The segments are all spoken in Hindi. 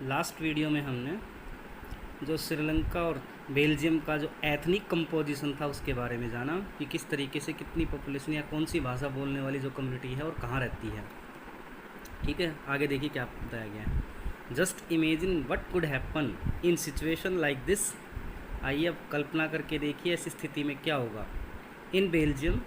लास्ट वीडियो में हमने जो श्रीलंका और बेल्जियम का जो एथनिक कंपोजिशन था उसके बारे में जाना कि किस तरीके से कितनी पॉपुलेशन या कौन सी भाषा बोलने वाली जो कम्युनिटी है और कहाँ रहती है। ठीक है, आगे देखिए क्या बताया गया है। Just imagine what could happen in situation like this. आइए अब कल्पना करके देखिए ऐसी स्थिति में क्या होगा। In Belgium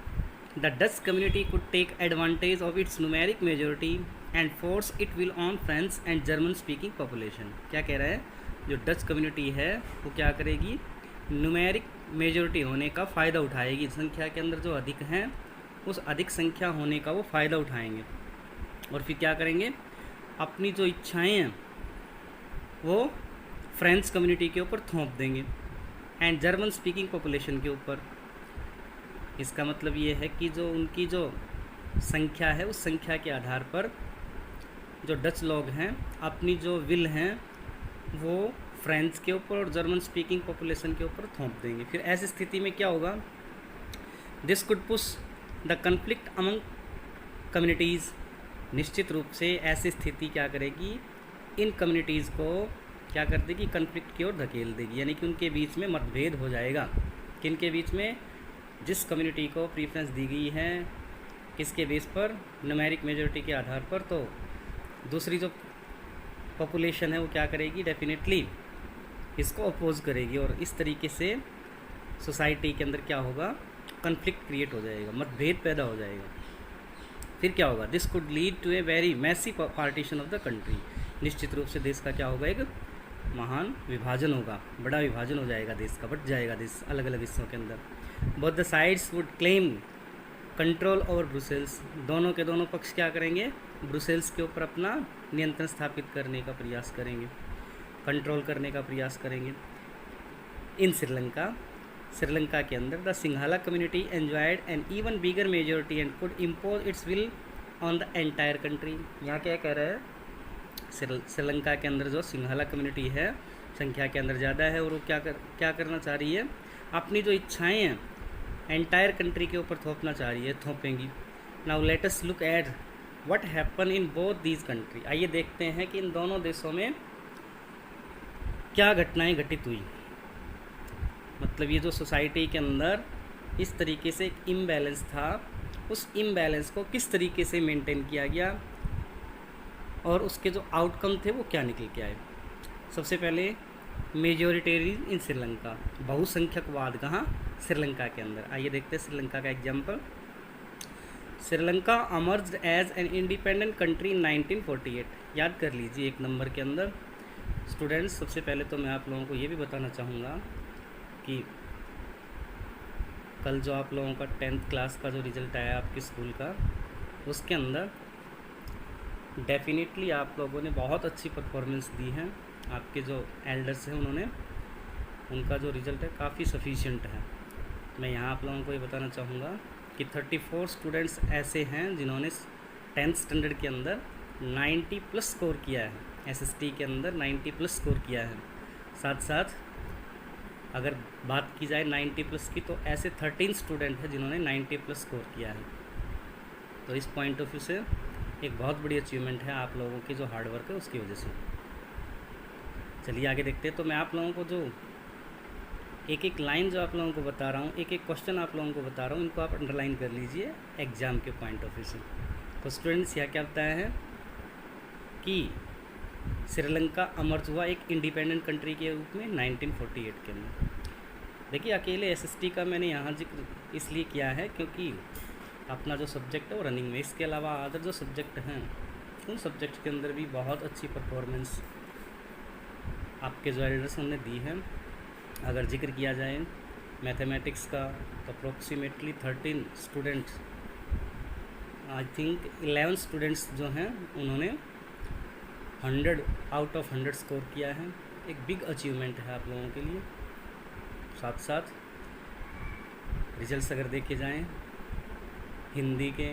the Dutch community could take advantage of its numeric majority and force it will on French and German speaking population. क्या कह रहा है, जो डच कम्युनिटी है वो क्या करेगी, न्यूमेरिक मेजोरिटी होने का फ़ायदा उठाएगी। संख्या के अंदर जो अधिक हैं उस अधिक संख्या होने का वो फ़ायदा उठाएंगे और फिर क्या करेंगे, अपनी जो इच्छाएं हैं वो फ्रेंच कम्युनिटी के ऊपर थोप देंगे एंड जर्मन स्पीकिंग पॉपुलेशन के ऊपर। इसका मतलब ये है कि जो उनकी जो संख्या है उस संख्या के आधार पर जो डच लोग हैं अपनी जो विल हैं वो फ्रेंच के ऊपर और जर्मन स्पीकिंग पॉपुलेशन के ऊपर थोप देंगे। फिर ऐसी स्थिति में क्या होगा, this could push the conflict among communities. निश्चित रूप से ऐसी स्थिति क्या करेगी, इन कम्युनिटीज़ को क्या कर देगी, कन्फ्लिक्ट की ओर धकेल देगी, यानी कि उनके बीच में मतभेद हो जाएगा। किन के बीच में, जिस कम्युनिटी को प्रीफरेंस दी गई है किसके बेस पर, न्यूमेरिक मेजॉरिटी के आधार पर, तो दूसरी जो पॉपुलेशन है वो क्या करेगी, डेफिनेटली इसको अपोज करेगी और इस तरीके से सोसाइटी के अंदर क्या होगा, कन्फ्लिक्ट क्रिएट हो जाएगा, मतभेद पैदा हो जाएगा। फिर क्या होगा, this could lead to a very massive partition of the country. निश्चित रूप से देश का क्या होगा, एक महान विभाजन होगा, बड़ा विभाजन हो जाएगा देश का, बट जाएगा देश अलग अलग हिस्सों के अंदर। Both the sides would claim control over Brussels. दोनों के दोनों पक्ष क्या करेंगे, ब्रुसेल्स के ऊपर अपना नियंत्रण स्थापित करने का प्रयास करेंगे, कंट्रोल करने का प्रयास करेंगे। इन श्रीलंका के अंदर the Sinhala community enjoyed an even bigger majority and could impose its will on the entire country. यहाँ क्या कह रहा है, श्रीलंका के अंदर जो सिंघाला कम्युनिटी है संख्या के अंदर ज़्यादा है और वो क्या करना चाह रही है, अपनी जो इच्छाएँ हैं एंटायर कंट्री के ऊपर थोपना चाह रही है, थोपेंगी। Now let us look at what happen in both these country. आइए देखते हैं कि इन दोनों देशों में क्या घटनाएं घटित हुई। मतलब ये जो सोसाइटी के अंदर इस तरीके से एक इम्बैलेंस था, उस इम्बैलेंस को किस तरीके से मेंटेन किया गया और उसके जो आउटकम थे वो क्या निकल के आए। सबसे पहले मेजोरिटेरियन इन श्रीलंका, बहुसंख्यकवाद कहाँ, श्रीलंका के अंदर। आइए देखते हैं श्रीलंका का example. Sri Lanka emerged as an independent country in 1948। याद कर लीजिए एक नंबर के अंदर। स्टूडेंट्स, सबसे पहले तो मैं आप लोगों को ये भी बताना चाहूँगा कि कल जो आप लोगों का 10th क्लास का जो रिज़ल्ट आया आपके स्कूल का, उसके अंदर डेफिनेटली आप लोगों ने बहुत अच्छी परफॉर्मेंस दी है। आपके जो एल्डर्स हैं उन्होंने, उनका जो रिज़ल्ट है काफ़ी सफिशिएंट है। मैं यहाँ आप लोगों को ये बताना चाहूँगा कि 34 स्टूडेंट्स ऐसे हैं जिन्होंने 10th स्टैंडर्ड के अंदर 90 प्लस स्कोर किया है, एसएसटी के अंदर 90 प्लस स्कोर किया है। साथ साथ अगर बात की जाए 90 प्लस की, तो ऐसे 13 स्टूडेंट हैं जिन्होंने 90 प्लस स्कोर किया है। तो इस पॉइंट ऑफ व्यू से एक बहुत बड़ी अचीवमेंट है आप लोगों की जो हार्डवर्क है उसकी वजह से। चलिए आगे देखते हैं। तो मैं आप लोगों को जो एक एक लाइन जो आप लोगों को बता रहा हूँ, एक एक क्वेश्चन आप लोगों को बता रहा हूँ, इनको आप अंडरलाइन कर लीजिए एग्ज़ाम के पॉइंट ऑफ व्यू से। तो स्टूडेंट्स यहाँ क्या बताया है कि श्रीलंका अमर्ज हुआ एक इंडिपेंडेंट कंट्री के रूप में 1948 के अंदर। देखिए अकेले एसएसटी का मैंने यहाँ जिक्र इसलिए किया है क्योंकि अपना जो सब्जेक्ट है वो रनिंग में, इसके अलावा अदर जो सब्जेक्ट हैं उन सब्जेक्ट के अंदर भी बहुत अच्छी परफॉर्मेंस आपके जो एल्डर्स हमने दी है। अगर जिक्र किया जाए मैथमेटिक्स का तो approximately 13 students, I think 11 students जो हैं उन्होंने 100 आउट ऑफ 100 स्कोर किया है। एक बिग अचीवमेंट है आप लोगों के लिए। साथ साथ रिजल्ट्स अगर देखे जाएं हिंदी के,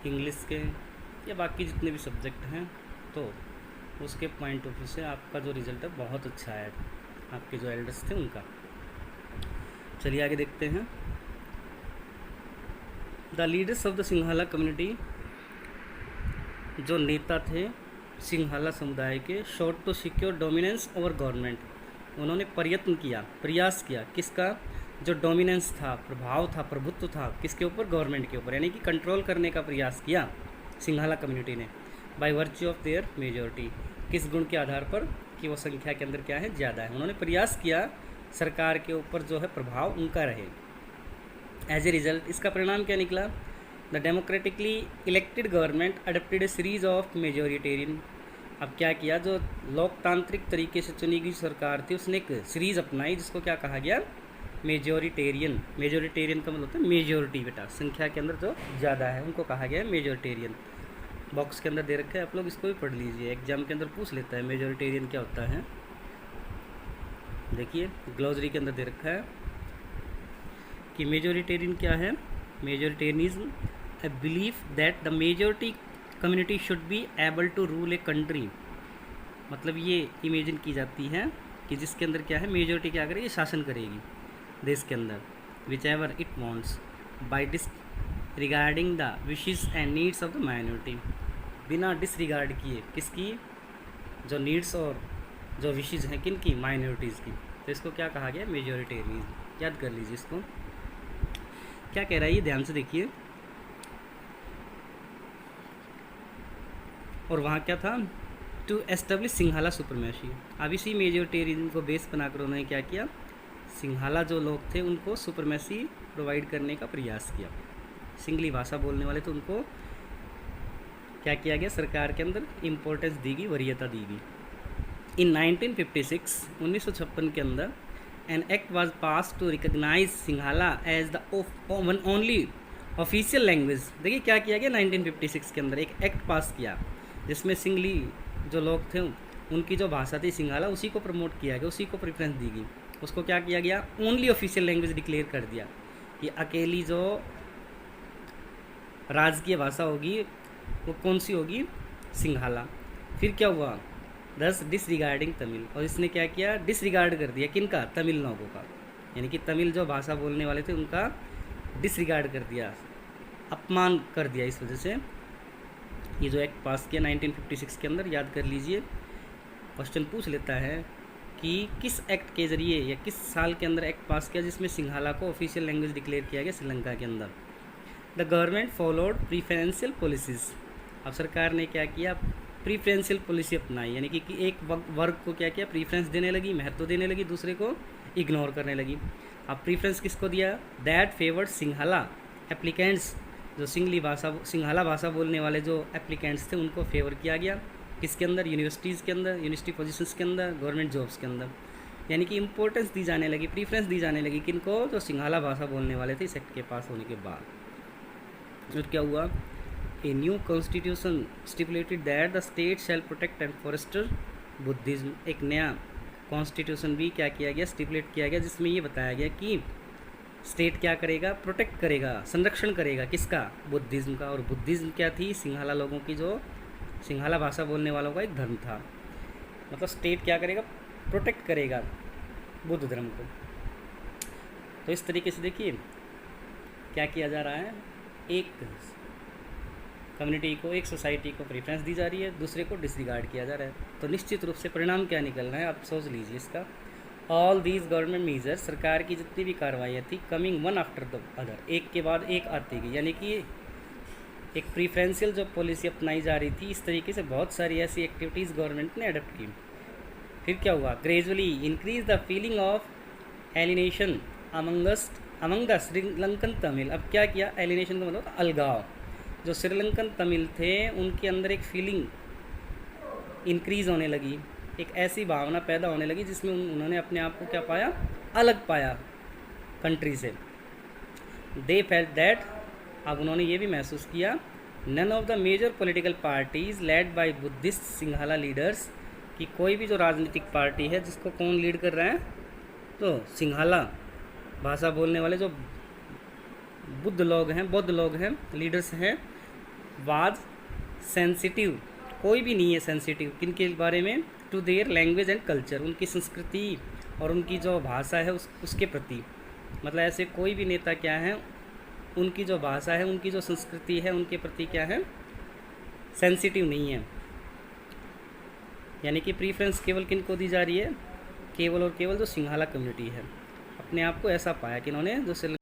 इंग्लिश के या बाकी जितने भी सब्जेक्ट हैं, तो उसके पॉइंट ऑफ व्यू से आपका जो रिज़ल्ट है बहुत अच्छा है, आपके जो एल्डर्स थे उनका। चलिए आगे देखते हैं। The leaders of the Sinhala community, जो नेता थे सिंहला समुदाय के sought to secure dominance over government. उन्होंने प्रयत्न किया, प्रयास किया, किसका? जो डोमिनेंस था, प्रभाव था, प्रभुत्व था, किसके ऊपर? गवर्नमेंट के ऊपर, यानी कि कंट्रोल करने का प्रयास किया सिंहला कम्युनिटी ने। By virtue of their majority, किस गुण के आधार पर? कि वो संख्या के अंदर क्या है? ज़्यादा है। उन्होंने प्रयास किया सरकार के ऊपर जो है प्रभाव उनका रहे। एज ए रिजल्ट, इसका परिणाम क्या निकला? The democratically elected government adapted A series of majoritarian. अब क्या किया? जो लोकतांत्रिक तरीके से चुनी गई सरकार थी उसने एक सीरीज अपनाई जिसको क्या कहा गया? मेजोरिटेरियन। मेजोरिटेरियन का मतलब होता है मेजोरिटी, बेटा संख्या के अंदर जो ज़्यादा है उनको कहा गया है मेजोरिटेरियन। बॉक्स के अंदर दे रखा है, आप लोग इसको भी पढ़ लीजिए, एग्जाम के अंदर पूछ लेता है मेजोरिटेरियन क्या होता है। देखिए ग्लोसरी के अंदर दे रखा है कि मेजोरिटेरियन क्या है। Majoritarianism a belief that the majority community should be able to rule a country. मतलब ये इमेजिन की जाती है कि जिसके अंदर क्या है, मेजोरिटी क्या करेगी? शासन करेगी देश के अंदर, whichever it wants by disregarding the wishes and needs of the minority. बिना डिसरिगार्ड किए किसकी? जो नीड्स और जो विशेज़ हैं किन की? माइनॉरिटीज़ की। तो इसको क्या कहा गया? मेजोरिटेरियनिज्म। याद कर लीजिए इसको। क्या कह रहा है ये, ध्यान से देखिए। और वहाँ क्या था? To establish Sinhala supremacy. अब इसी मेजोरिटेरियन को बेस बनाकर उन्होंने क्या किया? सिंहला जो लोग थे उनको सुपरमेसी प्रोवाइड करने का प्रयास किया। सिंगली भाषा बोलने वाले तो उनको क्या किया गया? सरकार के अंदर इम्पोर्टेंस दी गई, वरीयता दी गई। इन 1956 1956 के अंदर an act was passed to recognise Sinhala as the one only official language. देखिए क्या किया गया 1956 के अंदर, एक एक्ट पास किया जिसमें सिंगली जो लोग थे उनकी जो भाषा थी सिंहला, उसी को प्रमोट किया गया, उसी को प्रेफरेंस दी गई। उसको क्या किया गया? ओनली ऑफिशियल लैंग्वेज डिक्लेयर कर दिया कि अकेली जो राजकीय भाषा होगी वो कौन सी होगी? सिंहला। फिर क्या हुआ? दस डिसरिगार्डिंग तमिल। और इसने क्या किया? डिसरिगार्ड कर दिया किनका? तमिल लोगों का, यानी कि तमिल जो भाषा बोलने वाले थे उनका डिसरिगार्ड कर दिया, अपमान कर दिया। इस वजह से ये जो एक्ट पास किया 1956 के अंदर, याद कर लीजिए। क्वेश्चन पूछ लेता है कि किस एक्ट के ज़रिए या किस साल के अंदर एक्ट पास किया जिसमें सिंहला को ऑफिशियल लैंग्वेज डिक्लेयर किया गया श्रीलंका के अंदर। The government followed preferential policies. अब सरकार ने क्या किया? प्रीफरेंशियल पॉलिसी अपनाई, यानी कि एक वर्ग को क्या किया? प्रीफरेंस देने लगी, महत्व देने लगी, दूसरे को इग्नोर करने लगी। अब प्रीफरेंस किसको दिया? That favoured Sinhala applicants. जो सिंहला भाषा बोलने वाले जो एप्लीकेंट्स थे उनको फेवर किया गया। किसके अंदर? यूनिवर्सिटीज़ के अंदर, यूनिवर्सिटी पोजीशंस के अंदर, गवर्नमेंट जॉब्स के अंदर। यानी कि इंपॉर्टेंस दी जाने लगी, प्रीफरेंस दी जाने लगी किनको? जो सिंहला भाषा बोलने वाले थे इस एक्ट के पास होने के बाद। और क्या हुआ? A new constitution stipulated that the state shall protect and foster Buddhism. एक नया कॉन्स्टिट्यूशन भी क्या किया गया? स्टिपुलेट किया गया, जिसमें ये बताया गया कि स्टेट क्या करेगा? प्रोटेक्ट करेगा, संरक्षण करेगा किसका? बुद्धिज्म का। और बुद्धिज्म क्या थी? सिंहला लोगों की, जो सिंहला भाषा बोलने वालों का एक धर्म था। मतलब स्टेट क्या करेगा? प्रोटेक्ट करेगा बुद्ध धर्म को। तो इस तरीके से देखिए क्या किया जा रहा है, एक कम्युनिटी को, एक सोसाइटी को प्रेफरेंस दी जा रही है, दूसरे को डिसरिगार्ड किया जा रहा है। तो निश्चित रूप से परिणाम क्या निकल रहा है आप सोच लीजिए इसका। ऑल दीज गवर्नमेंट मीजर्स, सरकार की जितनी भी कार्रवाइयाँ थी, coming one after the other, एक के बाद एक आती गई, यानी कि एक प्रीफरेंशियल जो पॉलिसी अपनाई जा रही थी, इस तरीके से बहुत सारी ऐसी एक्टिविटीज़ गवर्नमेंट ने अडोप्ट की। फिर क्या हुआ? Gradually increase the feeling of alienation among the Sri Lankan Tamil. अब क्या किया? एलिनेशन का मतलब अलगाव। जो श्रीलंकन तमिल थे उनके अंदर एक फीलिंग इंक्रीज़ होने लगी, एक ऐसी भावना पैदा होने लगी जिसमें उन्होंने अपने आप को क्या पाया? अलग पाया कंट्री से। दे फेल्ट दैट, अब उन्होंने ये भी महसूस किया, none of the major political parties led by Buddhist Sinhala leaders, कि कोई भी जो राजनीतिक पार्टी है जिसको कौन लीड कर रहा है? तो सिंहला भाषा बोलने वाले जो बौद्ध लोग हैं, लीडर्स हैं, वाज सेंसिटिव, कोई भी नहीं है सेंसिटिव किनके बारे में? To their language and culture, उनकी संस्कृति और उनकी जो भाषा है उसके प्रति। मतलब ऐसे कोई भी नेता क्या है, उनकी जो भाषा है, उनकी जो संस्कृति है, उनके प्रति क्या है? सेंसिटिव नहीं है। यानी कि प्रीफ्रेंस केवल किन को दी जा रही है, केवल और केवल जो सिंघाला कम्युनिटी है। अपने आप को ऐसा पाया कि इन्होंने जो